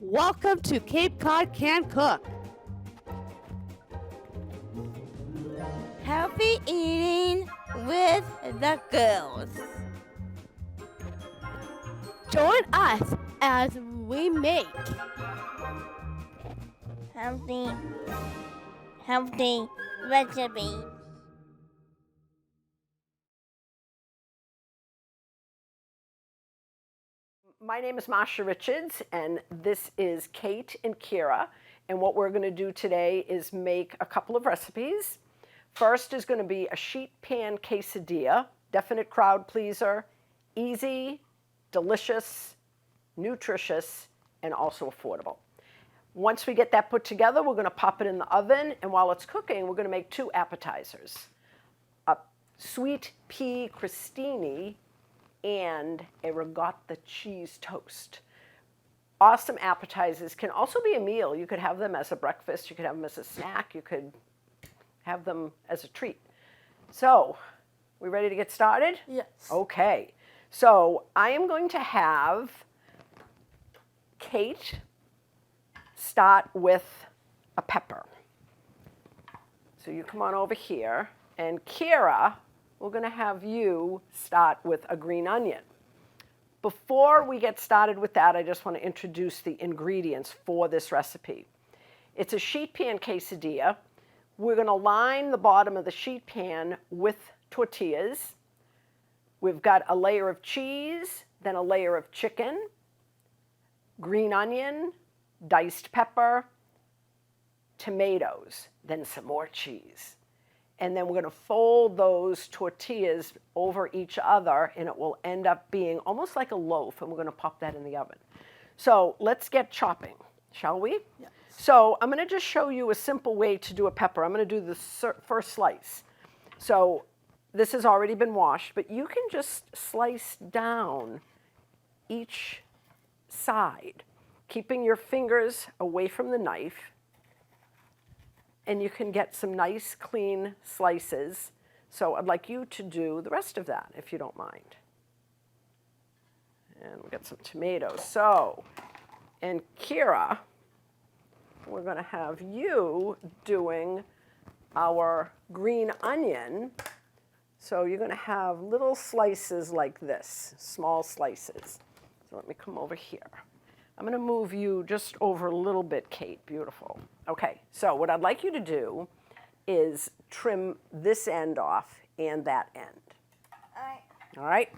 Welcome to Cape Cod Can Cook. Healthy eating with the girls. Join us as we make Healthy recipes. My name is Masha Richards, and this is Kate and Ciara. And what we're going to do today is make a couple of recipes. First is going to be a sheet pan quesadilla, definite crowd pleaser, easy, delicious, nutritious, and also affordable. Once we get that put together, we're going to pop it in the oven, and while it's cooking, we're going to make two appetizers, a sweet pea crostini and a ricotta cheese toast. Awesome appetizers, can also be a meal. You could have them as a breakfast, you could have them as a snack, you could have them as a treat. So, we ready to get started? Yes. Okay, so I am going to have Kate start with a pepper. So you come on over here, and Ciara, we're going to have you start with a green onion. Before we get started with that, I just want to introduce the ingredients for this recipe. It's a sheet pan quesadilla. We're going to line the bottom of the sheet pan with tortillas. We've got a layer of cheese, then a layer of chicken, green onion, diced pepper, tomatoes, then some more cheese. And then we're going to fold those tortillas over each other, and it will end up being almost like a loaf, and we're going to pop that in the oven. So let's get chopping, shall we? Yeah. So I'm going to just show you a simple way to do a pepper. I'm going to do the first slice. So this has already been washed, but you can just slice down each side, keeping your fingers away from the knife. And you can get some nice, clean slices. So I'd like you to do the rest of that, if you don't mind. And we'll get some tomatoes. So, and Ciara, we're going to have you doing our green onion. So you're going to have little slices like this, small slices. So let me come over here. I'm going to move you just over a little bit, Kate. Beautiful. Okay, so what I'd like you to do is trim this end off and that end. All right. All right?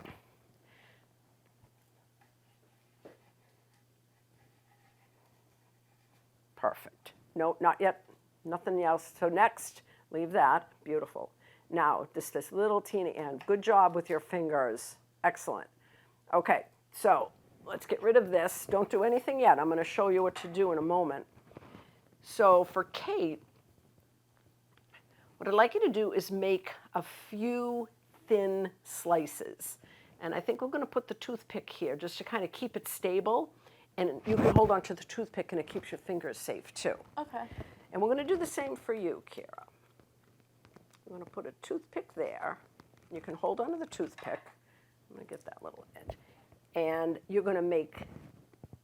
Perfect. No, not yet. Nothing else. So next, leave that. Beautiful. Now, this little teeny end. Good job with your fingers. Excellent. Okay, so let's get rid of this. Don't do anything yet. I'm going to show you what to do in a moment. So for Kate, what I'd like you to do is make a few thin slices. And I think we're going to put the toothpick here just to kind of keep it stable. And you can hold on to the toothpick and it keeps your fingers safe too. Okay. And we're going to do the same for you, Ciara. We're going to put a toothpick there. You can hold on to the toothpick. I'm going to get that little end. And you're going to make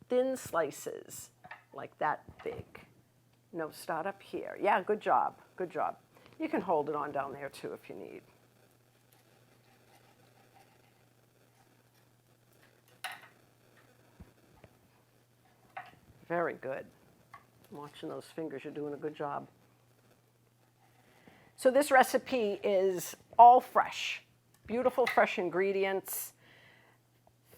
thin slices like that big. No, start up here. Yeah, good job. Good job. You can hold it on down there too if you need. Very good. I'm watching those fingers. You're doing a good job. So this recipe is all fresh. Beautiful fresh ingredients,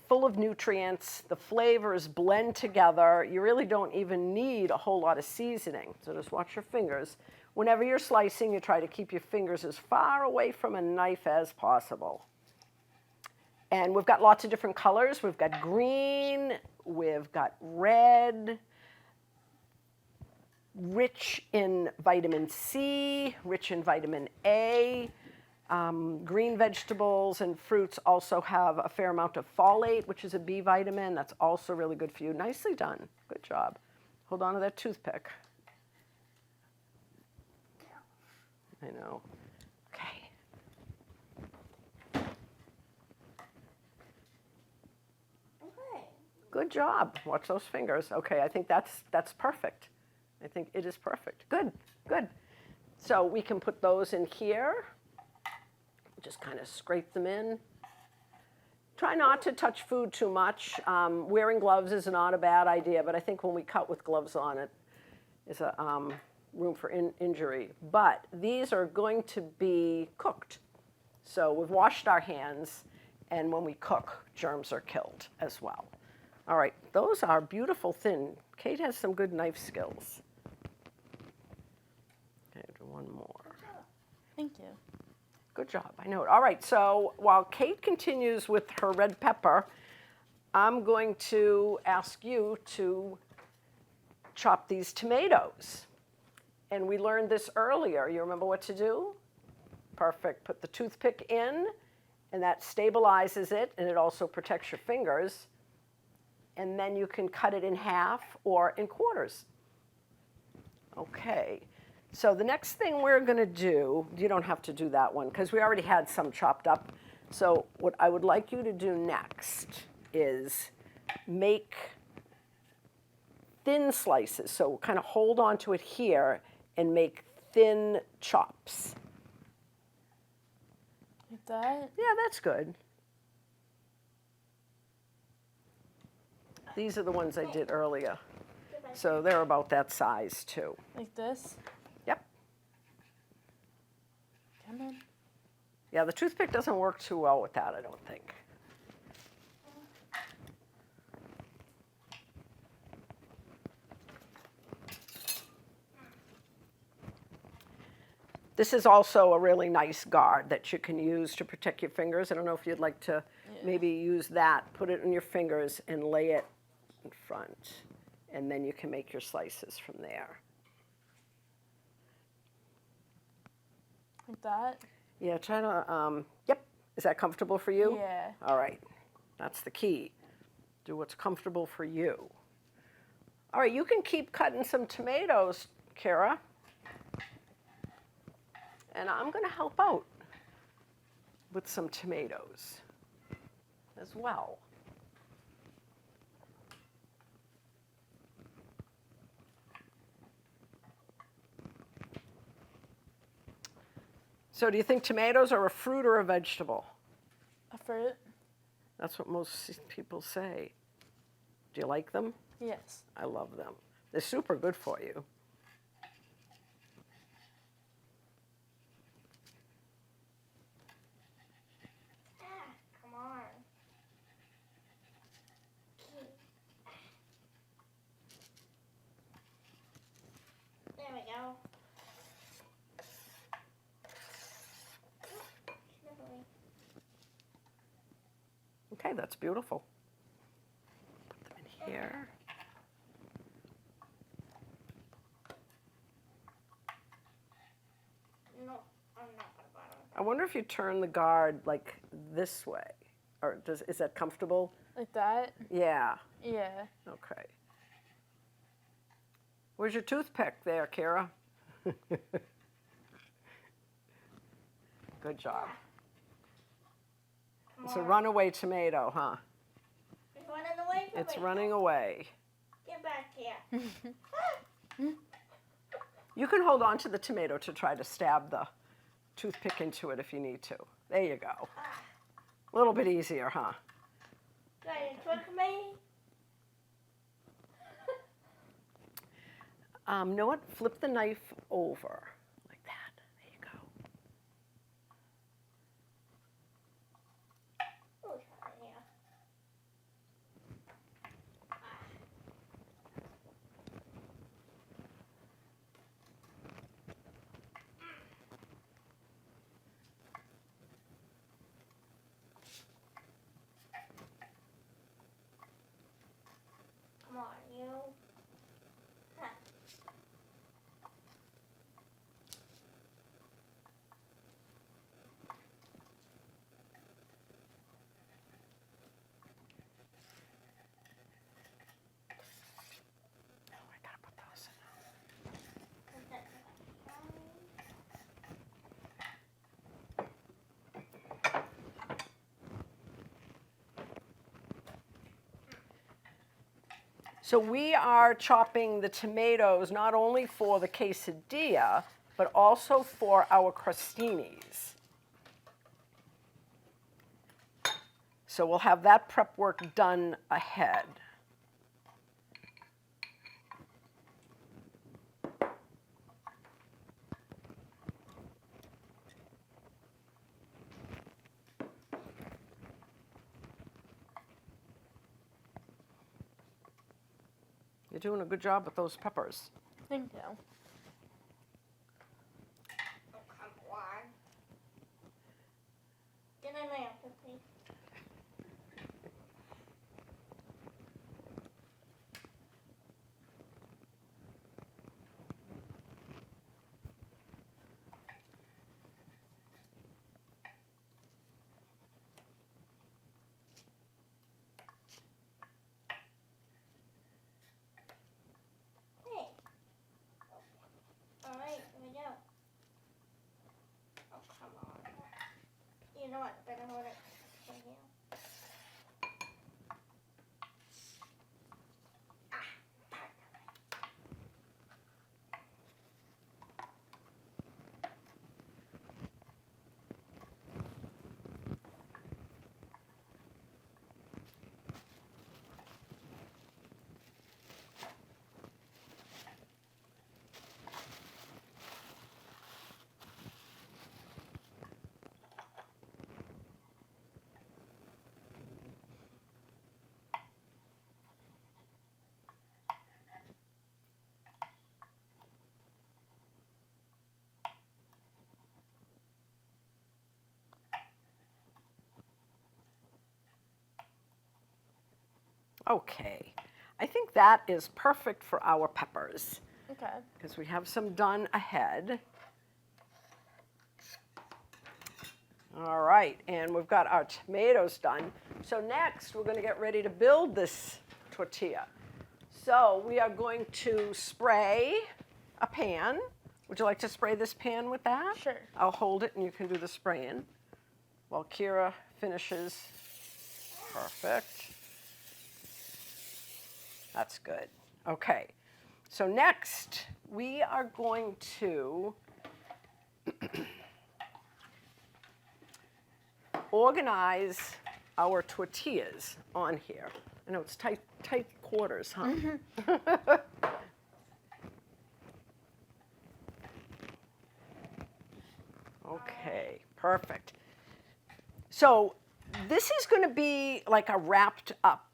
full of nutrients. The flavors blend together. You really don't even need a whole lot of seasoning. So just watch your fingers. Whenever you're slicing, you try to keep your fingers as far away from a knife as possible. And we've got lots of different colors. We've got green, we've got red, rich in vitamin C, rich in vitamin A. Green vegetables and fruits also have a fair amount of folate, which is a B vitamin. That's also really good for you. Nicely done. Good job. Hold on to that toothpick. I know. Okay. Okay. Good job. Watch those fingers. Okay, I think that's perfect. I think it is perfect. Good, good. So we can put those in here. Just kind of scrape them in. Try not to touch food too much. Wearing gloves is not a bad idea, but I think when we cut with gloves on, it is a room for injury. But these are going to be cooked. So we've washed our hands, and when we cook, germs are killed as well. All right, those are beautiful thin. Kate has some good knife skills. Okay, do one more. Thank you. Good job, I know it. All right, so while Kate continues with her red pepper, I'm going to ask you to chop these tomatoes. And we learned this earlier. You remember what to do? Perfect. Put the toothpick in, and that stabilizes it, and it also protects your fingers. And then you can cut it in half or in quarters. Okay. So the next thing we're going to do, you don't have to do that one because we already had some chopped up. So what I would like you to do next is make thin slices. So kind of hold on to it here and make thin chops. Like that? Yeah, that's good. These are the ones I did earlier. So they're about that size too. Like this? Yep. Come on. Yeah, the toothpick doesn't work too well with that, I don't think. This is also a really nice guard that you can use to protect your fingers. I don't know if you'd like to maybe use that, put it in your fingers and lay it in front. And then you can make your slices from there. Like that? Yeah, try to, yep. Is that comfortable for you? Yeah. All right, that's the key. Do what's comfortable for you. All right, you can keep cutting some tomatoes, Ciara. And I'm going to help out with some tomatoes as well. So do you think tomatoes are a fruit or a vegetable? A fruit? That's what most people say. Do you like them? Yes. I love them. They're super good for you. Come on. There we go. Okay, that's beautiful. Put them in here. No, I'm not gonna bother. I wonder if you turn the guard like this way, or is that comfortable? Like that? Yeah. Yeah. Okay. Where's your toothpick there, Ciara? Good job. It's a runaway tomato, huh? It's running away from It's me. running away. Get back here. You can hold on to the tomato to try to stab the toothpick into it if you need to. There you go. A little bit easier, huh? Trying to trick me? Know what? Flip the knife over like that. There you go. Oh, it's hot in here. Come on, you. Huh. So we are chopping the tomatoes not only for the quesadilla, but also for our crostinis. So we'll have that prep work done ahead. You're doing a good job with those peppers. Thank you. Oh, come on. Get in there, please. Hey. All right, here we go. Oh, come on. You know what? Better hold it right here. Okay, I think that is perfect for our peppers Okay. because we have some done ahead. All right, and we've got our tomatoes done. So next, we're going to get ready to build this tortilla. So we are going to spray a pan. Would you like to spray this pan with that? Sure. I'll hold it and you can do the spraying while Ciara finishes. Perfect. That's good. Okay, so next we are going to organize our tortillas on here. I know it's tight quarters, huh? Okay, perfect. So this is going to be like a wrapped up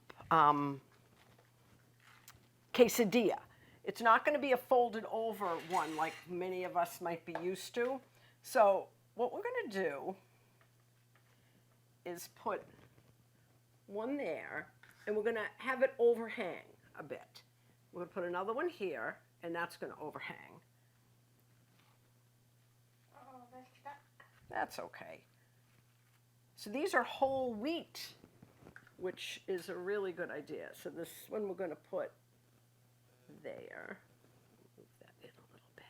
quesadilla. It's not going to be a folded over one like many of us might be used to. So what we're going to do is put one there, and we're going to have it overhang a bit. We're going to put another one here, and that's going to overhang. Oh, that's stuck. That's okay. So these are whole wheat, which is a really good idea. So this one we're going to put there. Move that in a little bit.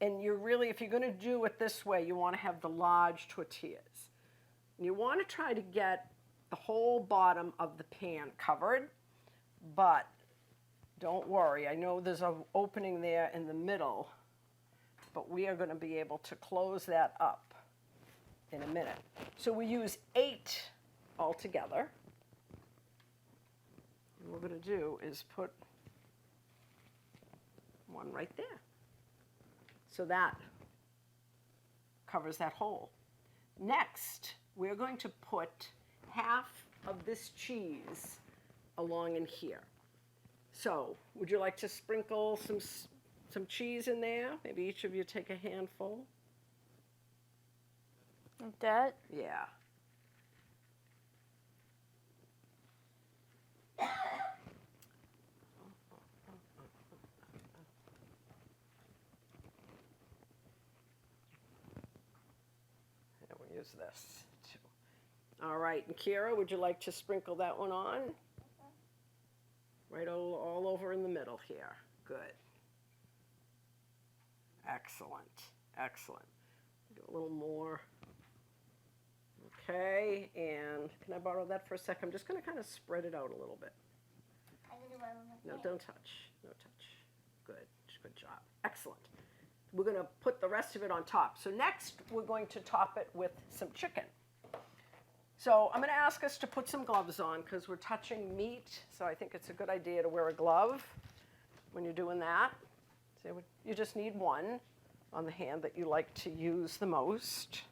And you're really, if you're going to do it this way, you want to have the large tortillas. And you want to try to get the whole bottom of the pan covered, but don't worry. I know there's an opening there in the middle, but we are going to be able to close that up in a minute. So we use 8 altogether. And what we're going to do is put one right there. So that covers that hole. Next, we're going to put half of this cheese along in here. So, would you like to sprinkle some cheese in there? Maybe each of you take a handful. Like that? Yeah. And we'll use this too. All right, and Ciara, would you like to sprinkle that one on? Right all over in the middle here. Good. Excellent. Excellent. Do a little more. Okay, and can I borrow that for a second? I'm just going to kind of spread it out a little bit. I'm gonna run with No, it. don't touch. No touch. Good. Good job. Excellent. We're going to put the rest of it on top. So next, we're going to top it with some chicken. So I'm going to ask us to put some gloves on because we're touching meat. So I think it's a good idea to wear a glove when you're doing that. So you just need one on the hand that you like to use the most.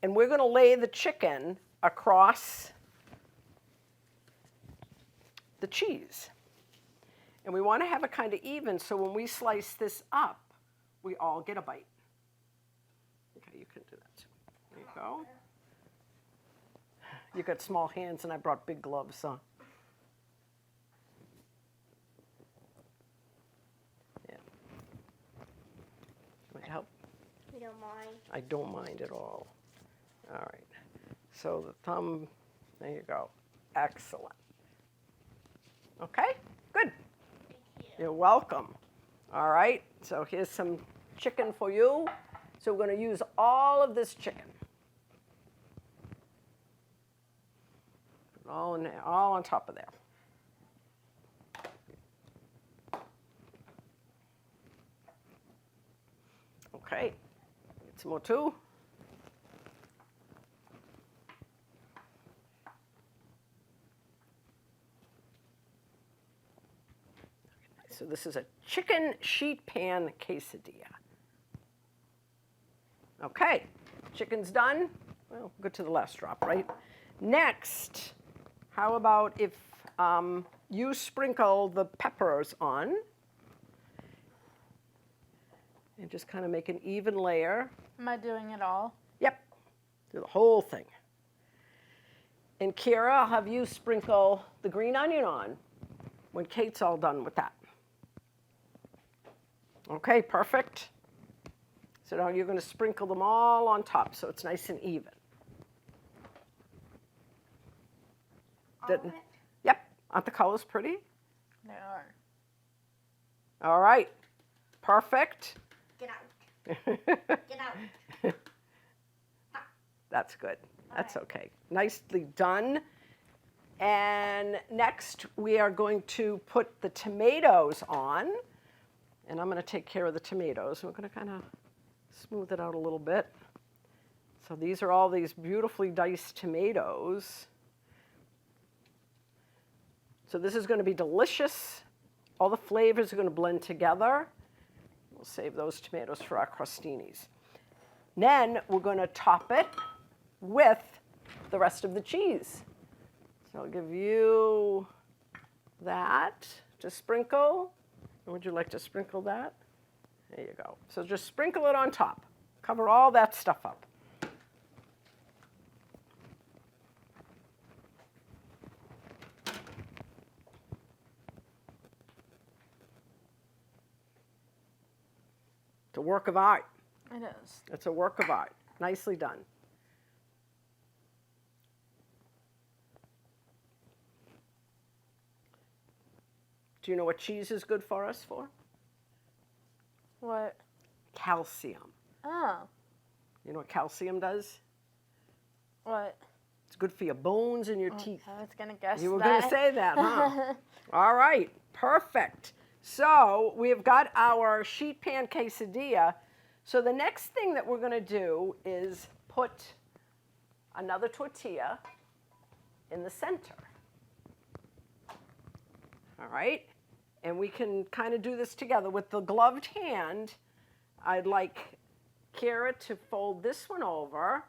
And we're going to lay the chicken across the cheese. And we want to have it kind of even so when we slice this up, we all get a bite. Okay, you can do that too. There you go. You got small hands and I brought big gloves on. Yeah. Might help. You don't mind? I don't mind at all. All right. So the thumb, there you go. Excellent. Okay, good. Thank you. You're welcome. All right, so here's some chicken for you. So we're going to use all of this chicken. All in there, all on top of there. Okay, get some more too. So this is a chicken sheet pan quesadilla. Okay, chicken's done. Well, go to the last drop, right? Next, how about if you sprinkle the peppers on and just kind of make an even layer. Am I doing it all? Yep, do the whole thing. And Ciara, I'll have you sprinkle the green onion on when Kate's all done with that. Okay, perfect. So now you're going to sprinkle them all on top so it's nice and even. All of it? Yep, aren't the colors pretty? They are. All right, perfect. Get out. Get out. That's good. That's right. okay. Nicely done. And next, we are going to put the tomatoes on. And I'm going to take care of the tomatoes. We're going to kind of smooth it out a little bit. So these are all these beautifully diced tomatoes. So this is going to be delicious. All the flavors are going to blend together. We'll save those tomatoes for our crostinis. Then we're going to top it with the rest of the cheese. So I'll give you that to sprinkle. Would you like to sprinkle that? There you go. So just sprinkle it on top. Cover all that stuff up. It's a work of art. It is. It's a work of art. Nicely done. Do you know what cheese is good for us for? What? Calcium. Oh. You know what calcium does? What? It's good for your bones and your teeth. I was gonna guess You were that. going to say that, huh? All right, perfect. So we've got our sheet pan quesadilla. So the next thing that we're going to do is put another tortilla in the center. All right? And we can kind of do this together. With the gloved hand, I'd like Ciara to fold this one over,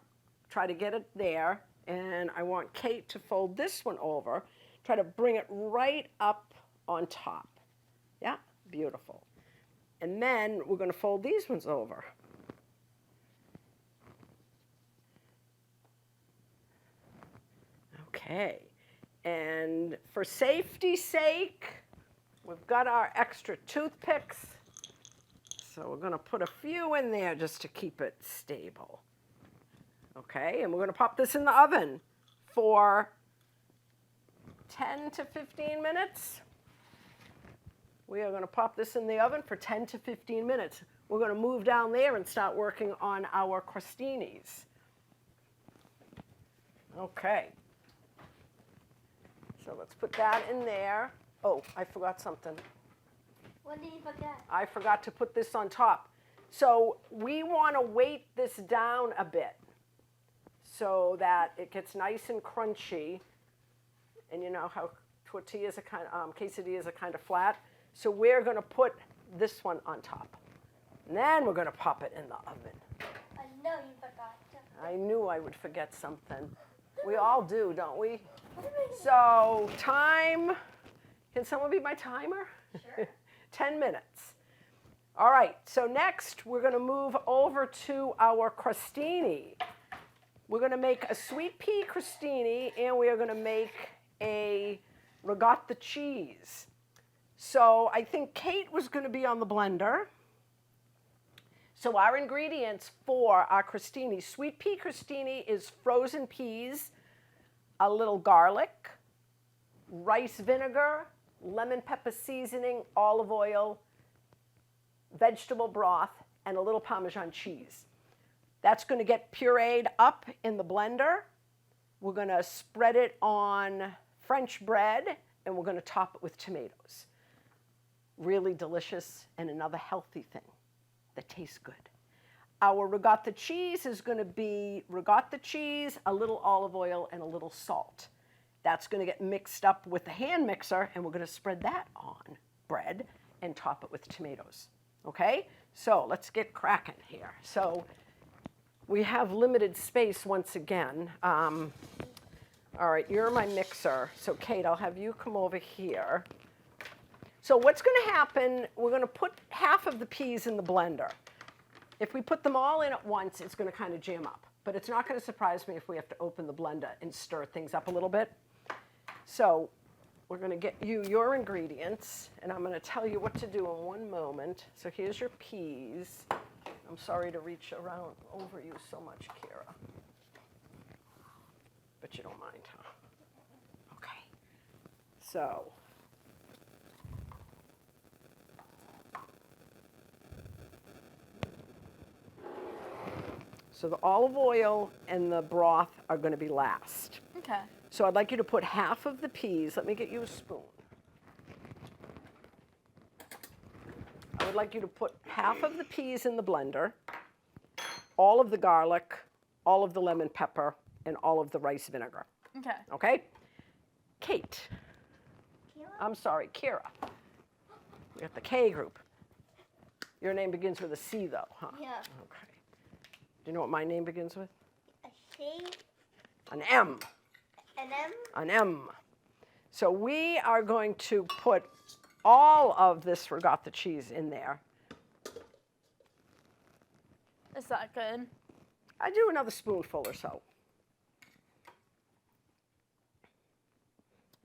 try to get it there, and I want Kate to fold this one over, try to bring it right up on top. Yeah, beautiful. And then we're going to fold these ones over. Okay. And for safety's sake, we've got our extra toothpicks. So we're going to put a few in there just to keep it stable. Okay, and we're going to pop this in the oven for 10 to 15 minutes. We are going to pop this in the oven for 10 to 15 minutes. We're going to move down there and start working on our crostinis. Okay. So let's put that in there. Oh, I forgot something. What did you forget? I forgot to put this on top. So we want to weight this down a bit so that it gets nice and crunchy. And you know how tortillas are kind of, quesadillas are kind of flat. So we're going to put this one on top. And then we're going to pop it in the oven. I know you forgot. I knew I would forget something. We all do, don't we? So time, can someone be my timer? Sure. 10 minutes. All right, so next we're going to move over to our crostini. We're going to make a sweet pea crostini, and we are going to make a ricotta cheese. So I think Kate was going to be on the blender. So our ingredients for our crostini, sweet pea crostini, is frozen peas, a little garlic, rice vinegar, lemon pepper seasoning, olive oil, vegetable broth, and a little Parmesan cheese. That's going to get pureed up in the blender. We're going to spread it on French bread, and we're going to top it with tomatoes. Really delicious and another healthy thing that tastes good. Our ricotta cheese is going to be ricotta cheese, a little olive oil, and a little salt. That's going to get mixed up with the hand mixer, and we're going to spread that on bread and top it with tomatoes. Okay? So let's get cracking here. So we have limited space once again. All right, you're my mixer. So Kate, I'll have you come over here. So what's going to happen, we're going to put half of the peas in the blender. If we put them all in at once, it's going to kind of jam up. But it's not going to surprise me if we have to open the blender and stir things up a little bit. So we're going to get you your ingredients, and I'm going to tell you what to do in one moment. So here's your peas. I'm sorry to reach around over you so much, Ciara. But you don't mind, huh? Okay. So the olive oil and the broth are going to be last. Okay. So I'd like you to put half of the peas. Let me get you a spoon. I would like you to put half of the peas in the blender, all of the garlic, all of the lemon pepper, and all of the rice vinegar. Okay. Okay? Kate. Ciara? I'm sorry, Ciara. We got the K group. Your name begins with a C, though, huh? Yeah. Okay. Do you know what my name begins with? A C, An M. an M. An M. So we are going to put all of this ricotta cheese in there. Is that good? I do another spoonful or so.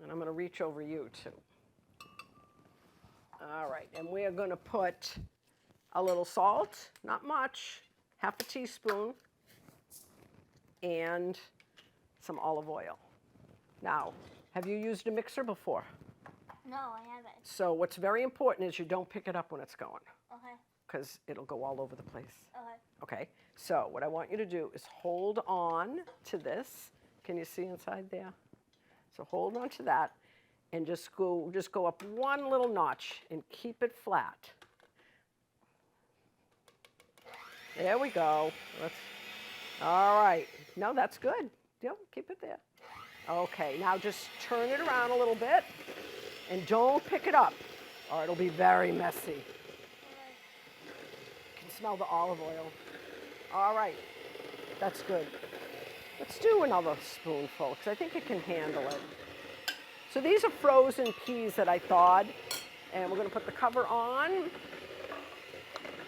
And I'm going to reach over you, too. All right, and we are going to put a little salt, not much, half a teaspoon, and some olive oil. Now, have you used a mixer before? No, I haven't. So what's very important is you don't pick it up when it's going, Okay. because it'll go all over the place. Okay. Okay, so what I want you to do is hold on to this. Can you see inside there? So hold on to that and just go up one little notch and keep it flat. There we go. All right. No, that's good. Yep, keep it there. Okay, now just turn it around a little bit and don't pick it up or it'll be very messy. You can smell the olive oil. All right, that's good. Let's do another spoonful because I think it can handle it. So these are frozen peas that I thawed, and we're going to put the cover on.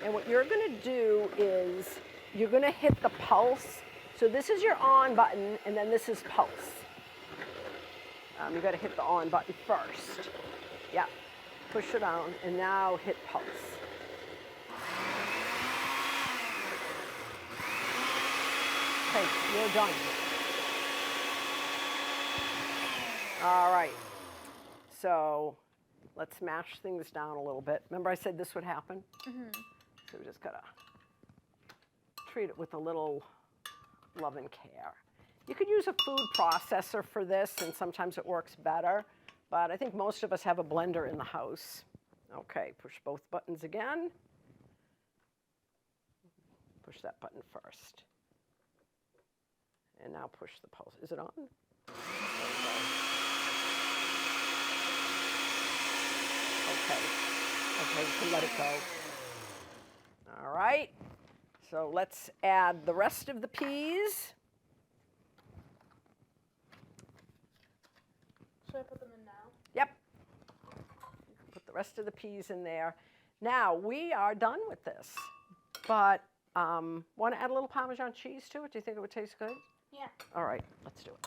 And what you're going to do is you're going to hit the pulse. So this is your on button, and then this is pulse. You got to hit the on button first. Yeah, push it down, and now hit pulse. Okay, you're done. All right, so let's mash things down a little bit. Remember I said this would happen? Mm-hmm. So we just gotta treat it with a little love and care. You could use a food processor for this, and sometimes it works better. But I think most of us have a blender in the house. Okay, push both buttons again. Push that button first. And now push the pulse. Is it on? Okay. Okay, you can let it go. All right. So let's add the rest of the peas. Should I put them in now? Yep. Put the rest of the peas in there. Now, we are done with this. But want to add a little Parmesan cheese to it? Do you think it would taste good? Yeah. All right, let's do it.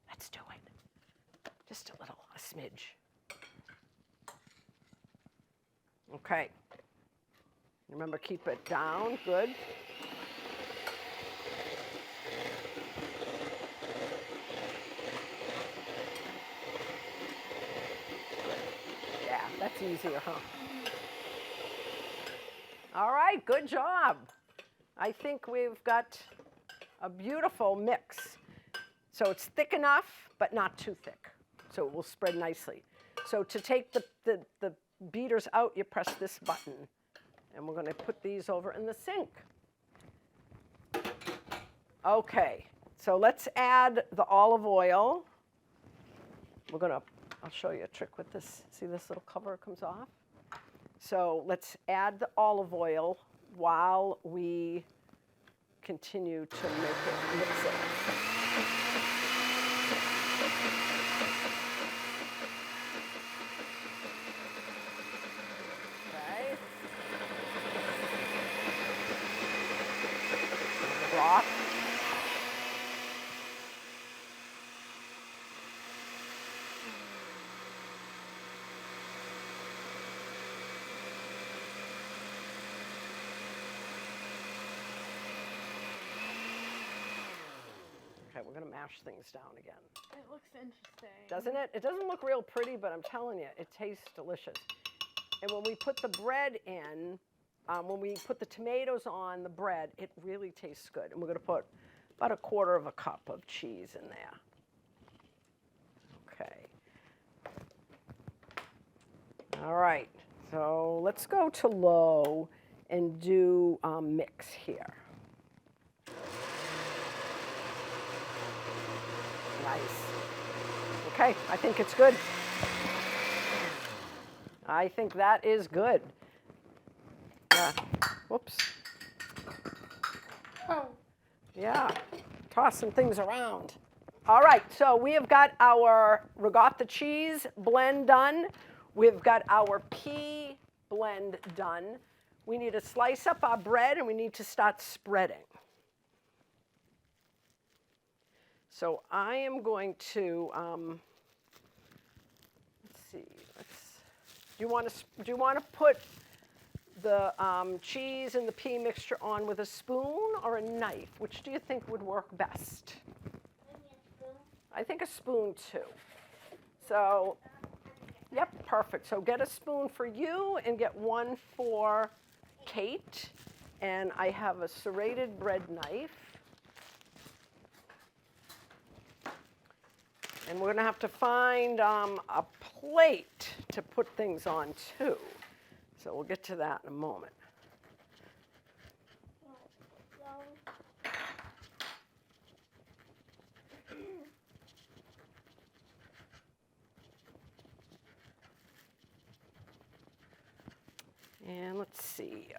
Let's do it. Just a smidge. Okay. Remember, keep it down. Good. Yeah, that's easier, huh? All right, good job. I think we've got a beautiful mix. So it's thick enough, but not too thick. So it will spread nicely. So to take the beaters out, you press this button. And we're going to put these over in the sink. Okay, so let's add the olive oil. I'll show you a trick with this. See this little cover comes off? So let's add the olive oil while we continue to mix it. Okay. The broth. Okay, we're going to mash things down again. It looks interesting. Doesn't it? It doesn't look real pretty, but I'm telling you, it tastes delicious. And when we put the bread in, when we put the tomatoes on the bread, it really tastes good. And we're going to put about 1/4 cup of cheese in there. Okay. All right. So let's go to low and do mix here. Nice. Okay, I think it's good. I think that is good. Whoops. Oh. Yeah, tossing things around. All right, so we have got our ricotta cheese blend done. We've got our pea blend done. We need to slice up our bread and we need to start spreading. So I am going to, let's see, do you want to put the cheese and the pea mixture on with a spoon or a knife? Which do you think would work best? Maybe a spoon. I think a spoon too. So, yep, perfect. So get a spoon for you and get one for Kate. And I have a serrated bread knife. And we're going to have to find a plate to put things on too. So we'll get to that in a moment. And let's see.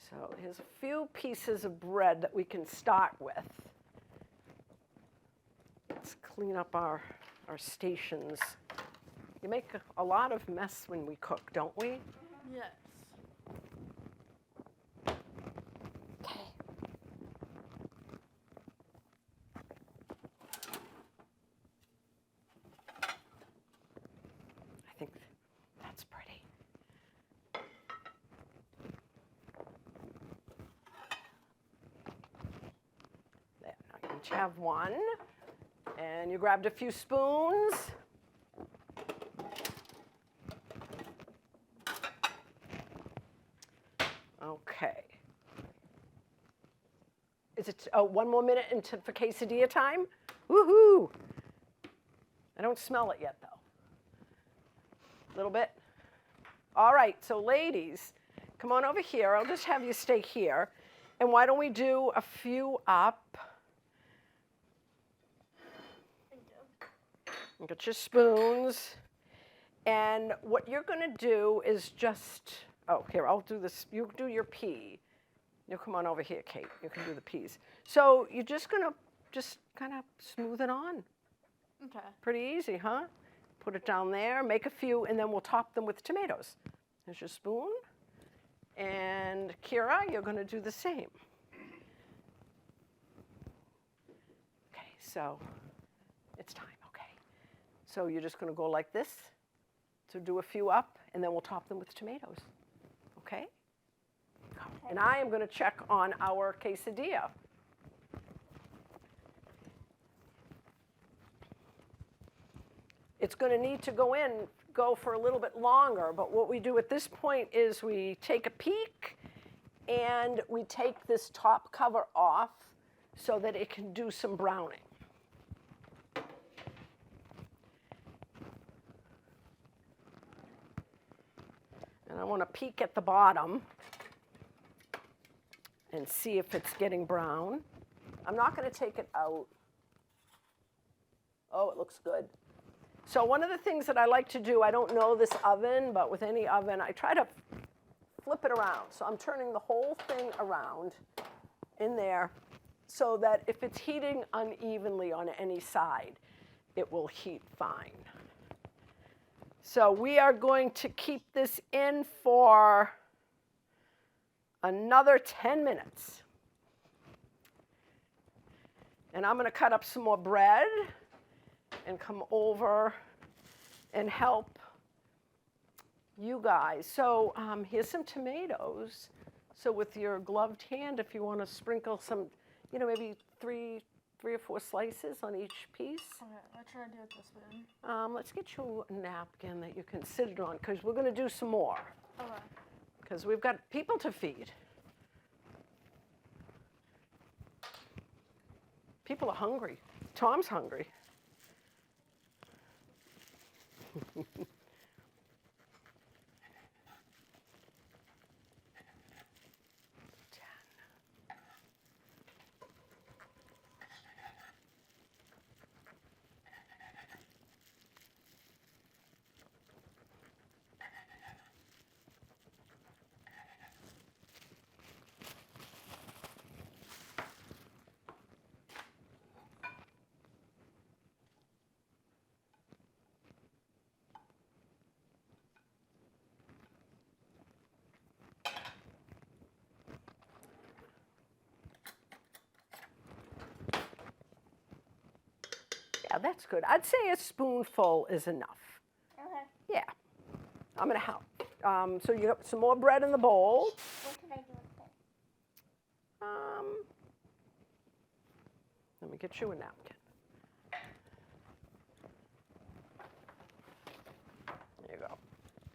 So here's a few pieces of bread that we can start with. Let's clean up our stations. You make a lot of mess when we cook, don't we? Yes. Okay. I think that's pretty. have one. And you grabbed a few spoons. Okay. Is it 1 more minute for quesadilla time? Woohoo! I don't smell it yet, though. A little bit. All right, so ladies, come on over here. I'll just have you stay here. And why don't we do a few up? Get your spoons. And what you're going to do is just, oh, here, I'll do this. You do your pea. You come on over here, Kate. You can do the peas. So you're just going to just kind of smooth it on. Okay. Pretty easy, huh? Put it down there, make a few, and then we'll top them with tomatoes. There's your spoon. And Ciara, you're going to do the same. Okay, so it's time, okay. So you're just going to go like this. So do a few up, and then we'll top them with tomatoes. Okay? And I am going to check on our quesadilla. It's going to need to go for a little bit longer, but what we do at this point is we take a peek and we take this top cover off so that it can do some browning. And I want to peek at the bottom and see if it's getting brown. I'm not going to take it out. Oh, it looks good. So one of the things that I like to do, I don't know this oven, but with any oven, I try to flip it around. So I'm turning the whole thing around in there so that if it's heating unevenly on any side, it will heat fine. So we are going to keep this in for another 10 minutes. And I'm going to cut up some more bread and come over and help you guys. So here's some tomatoes. So with your gloved hand, if you want to sprinkle some, maybe three or four slices on each piece. Okay, I'll try to do it this way. Let's get you a napkin that you can sit it on, because we're going to do some more. Okay. Because we've got people to feed. People are hungry. Tom's hungry. Yeah, that's good. I'd say a spoonful is enough. Okay. Yeah. I'm going to help. So you got some more bread in the bowl. What can I do with this? Let me get you a napkin. There you go.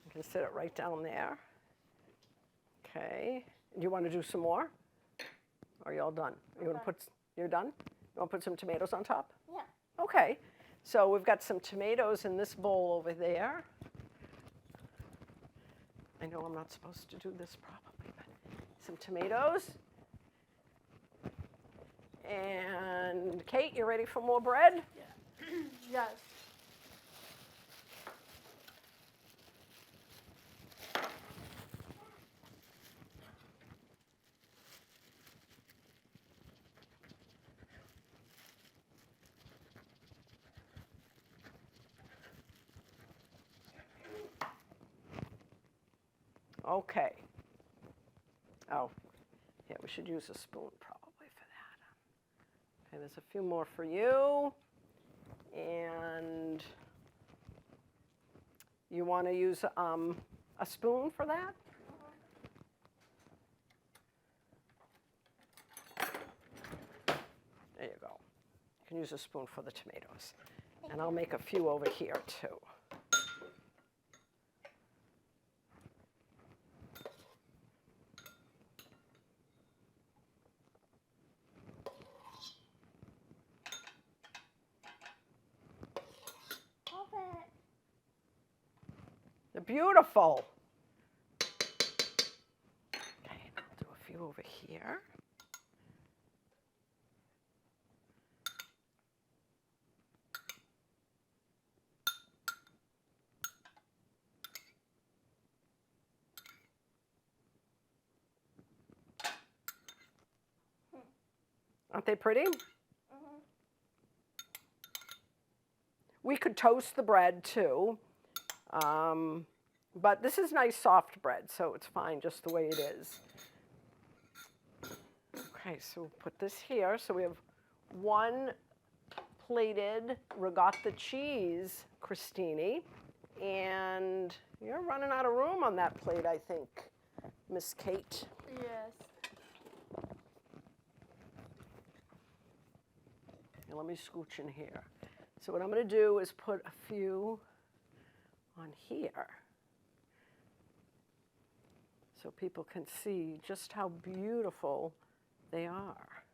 You can sit it right down there. Okay. Do you want to do some more? Or are you all done? You're done? You want to put some tomatoes on top? Yeah. Okay. So we've got some tomatoes in this bowl over there. I know I'm not supposed to do this probably, but some tomatoes. And Kate, you ready for more bread? Yeah. Yes. Okay. Oh, yeah, we should use a spoon probably for that. Okay, there's a few more for you. And you want to use a spoon for that? There you go. You can use a spoon for the tomatoes. And I'll make a few over here too. They're beautiful. Okay, I'll do a few over here. Aren't they pretty? Mm-hmm. We could toast the bread too. But this is nice soft bread, so it's fine just the way it is. Okay, so we'll put this here. So we have one plated ricotta cheese crostini. And you're running out of room on that plate, I think, Miss Kate. Yes. Here, let me scooch in here. So what I'm going to do is put a few on here so people can see just how beautiful they are.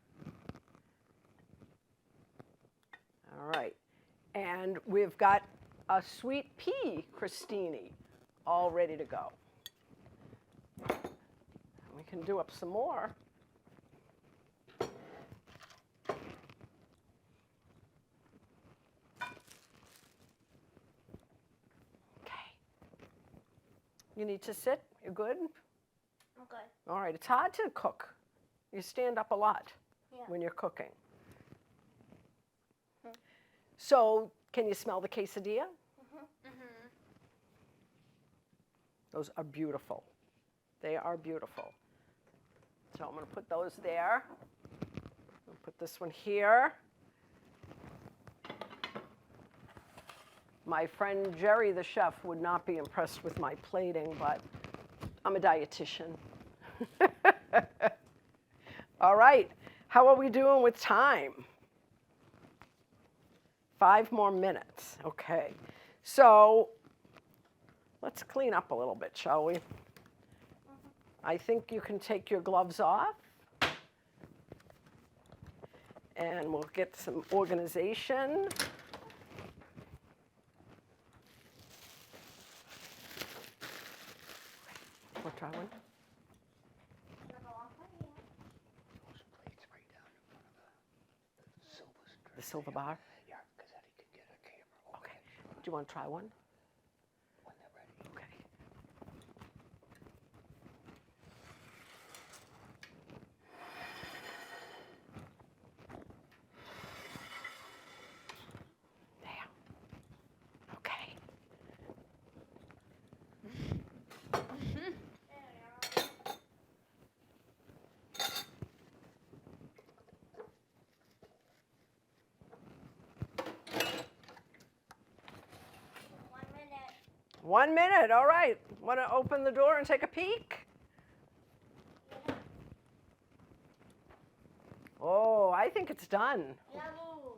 All right. And we've got a sweet pea crostini all ready to go. We can do up some more. You need to sit? You're good? Okay. All right. It's hard to cook. You stand up a lot when you're cooking. So, can you smell the quesadilla? Those are beautiful. They are beautiful. So I'm going to put those there. I'll put this one here. My friend Jerry, the chef, would not be impressed with my plating, but I'm a dietitian. All right. How are we doing with time? 5 more minutes. Okay. So let's clean up a little bit, shall we? I think you can take your gloves off. And we'll get some organization. We'll try one. The silver bar? Yeah, because then he can get a camera. Okay. Do you want to try one? When they're ready. Okay. There. Okay. One minute, all right. Want to open the door and take a peek? Oh, I think it's done.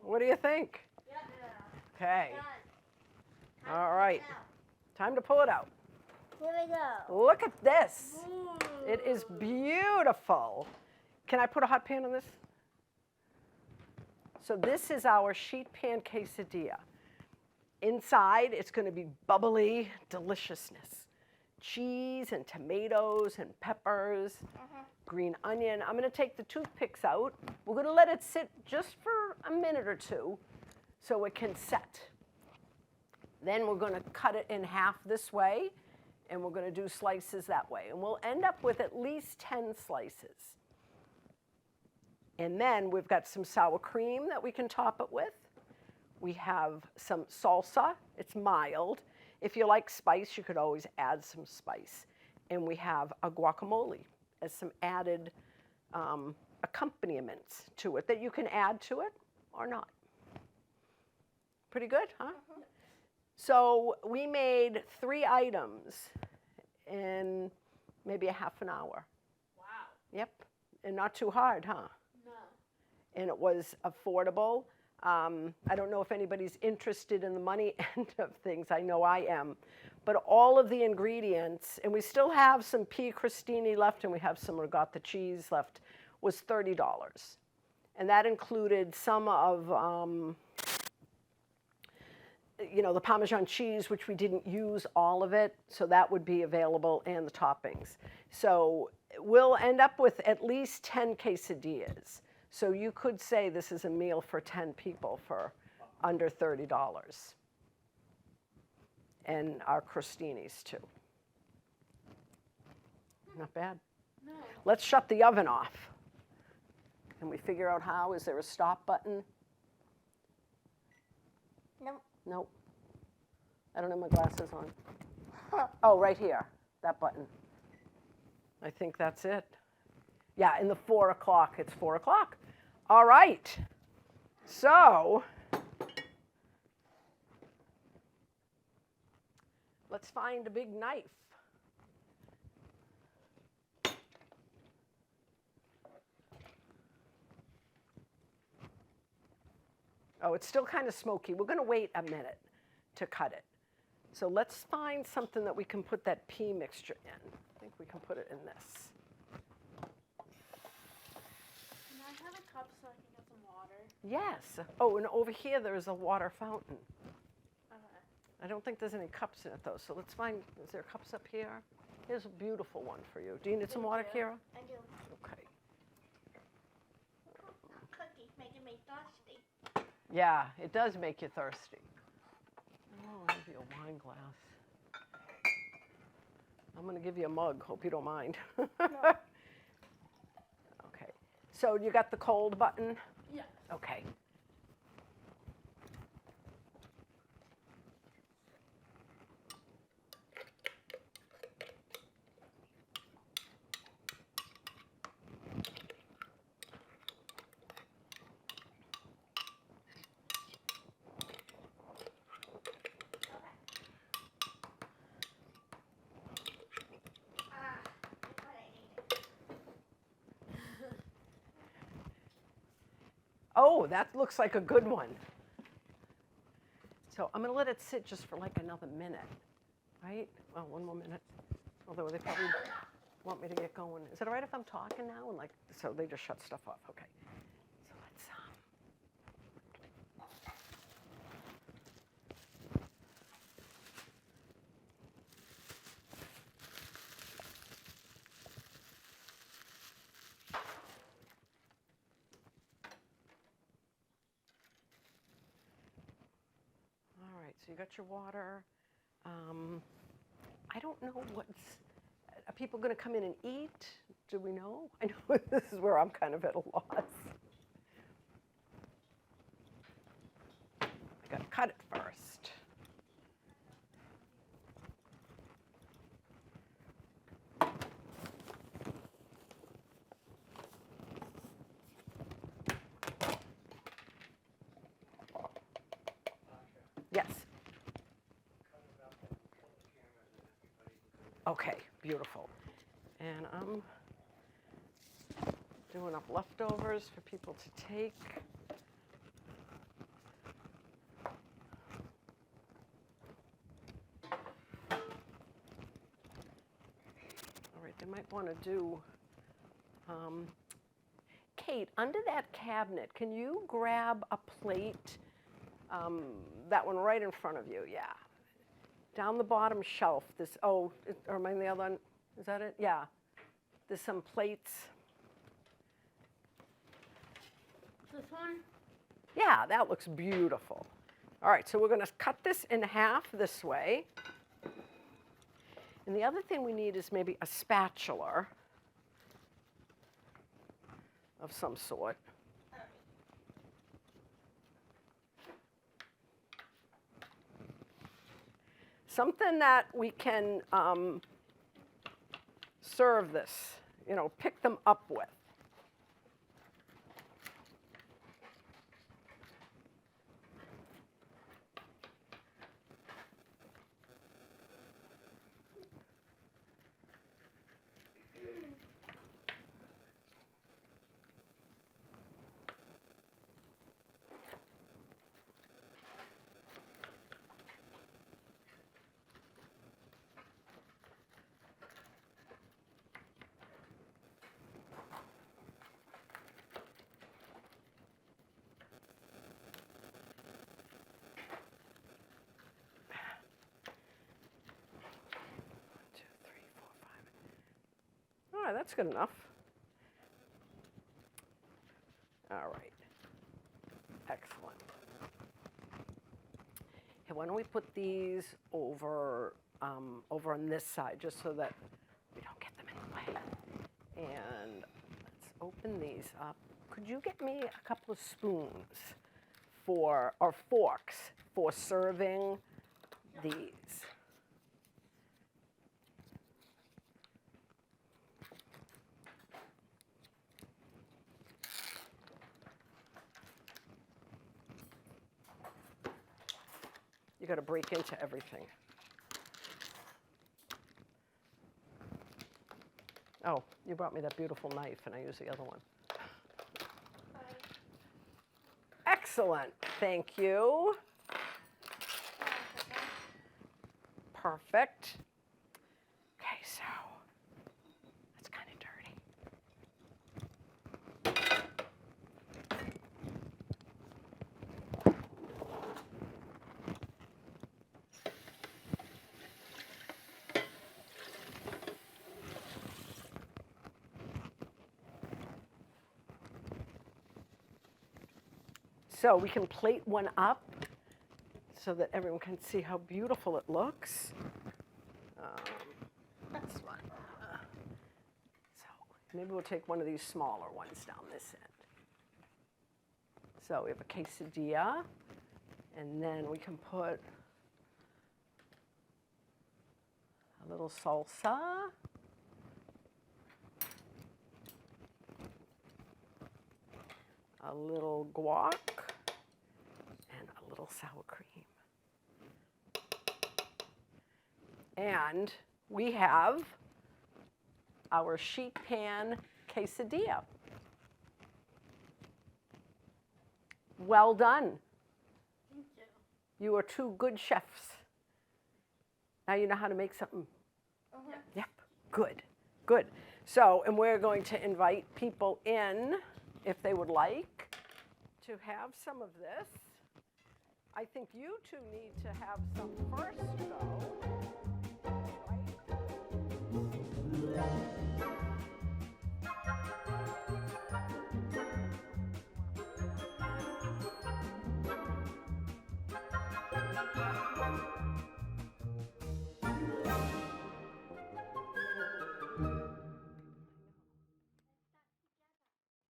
What do you think? Okay. All right. Time to pull it out. Here we go. Look at this. It is beautiful. Can I put a hot pan on this? So this is our sheet pan quesadilla. Inside, it's going to be bubbly deliciousness. Cheese and tomatoes and peppers, green onion. I'm going to take the toothpicks out. We're going to let it sit just for a minute or two so it can set. Then we're going to cut it in half this way, and we're going to do slices that way. And we'll end up with at least 10 slices. And then we've got some sour cream that we can top it with. We have some salsa. It's mild. If you like spice, you could always add some spice. And we have a guacamole as some added accompaniments to it that you can add to it or not. Pretty good, huh? So we made 3 items in maybe a half an hour. Wow. Yep. And not too hard, huh? No. And it was affordable. I don't know if anybody's interested in the money end of things. I know I am. But all of the ingredients, and we still have some pea crostini left, and we have some ricotta cheese left, was $30. And that included some of, the Parmesan cheese, which we didn't use all of it, so that would be available, and the toppings. So we'll end up with at least 10 quesadillas. So you could say this is a meal for 10 people for under $30. And our crostinis too. Not bad. No. Let's shut the oven off. Can we figure out how? Is there a stop button? Nope. Nope. I don't have my glasses on. Oh, right here, that button. I think that's it. Yeah, in the 4 o'clock, it's 4 o'clock. All right. So, let's find a big knife. Oh, it's still kind of smoky. We're going to wait a minute to cut it. So let's find something that we can put that pea mixture in. I think we can put it in this. Can I have a cup so I can get some water? Yes. Oh, and over here there is a water fountain. Okay. I don't think there's any cups in it though, so let's find, is there cups up here? Here's a beautiful one for you. Do you need some water, Ciara? I do. Okay. Cookies making me thirsty. Yeah, it does make you thirsty. Oh, I'll give you a wine glass. I'm going to give you a mug. Hope you don't mind. Okay. So you got the cold button? Yeah. Okay. That's what I needed. Oh, that looks like a good one. So I'm going to let it sit just for like another minute, right? Well, one more minute. Although they probably want me to get going. Is it all right if I'm talking now? And so they just shut stuff off. Okay. So let's. All right, so you got your water. I don't know are people going to come in and eat? Do we know? I know this is where I'm kind of at a loss. I got to cut it first. Yes. Okay, beautiful. And I'm doing up leftovers for people to take. All right, they might want to do, Kate, under that cabinet, can you grab a plate? That one right in front of you, yeah. Down the bottom shelf, or am I on the other one? Is that it? Yeah. There's some plates. This one? Yeah, that looks beautiful. All right, so we're going to cut this in half this way. And the other thing we need is maybe a spatula of some sort. Something that we can serve this, pick them up with. that's good enough. All right. Excellent. Hey, why don't we put these over on this side, just so that we don't get them in the way. And let's open these up. Could you get me a couple of spoons or forks for serving these? You got to break into everything. Oh, you brought me that beautiful knife, and I used the other one. Excellent. Thank you. Perfect. Okay, so that's kind of dirty. So we can plate one up so that everyone can see how beautiful it looks. This one. So maybe we'll take one of these smaller ones down this end. So we have a quesadilla, and then we can put a little salsa. A little guac, and a little sour cream. And we have our sheet pan quesadilla. Well done. Thank you. You are two good chefs. Now you know how to make something. Yep, good, good. So, and we're going to invite people in, if they would like, to have some of this. I think you two need to have some first, though. Right?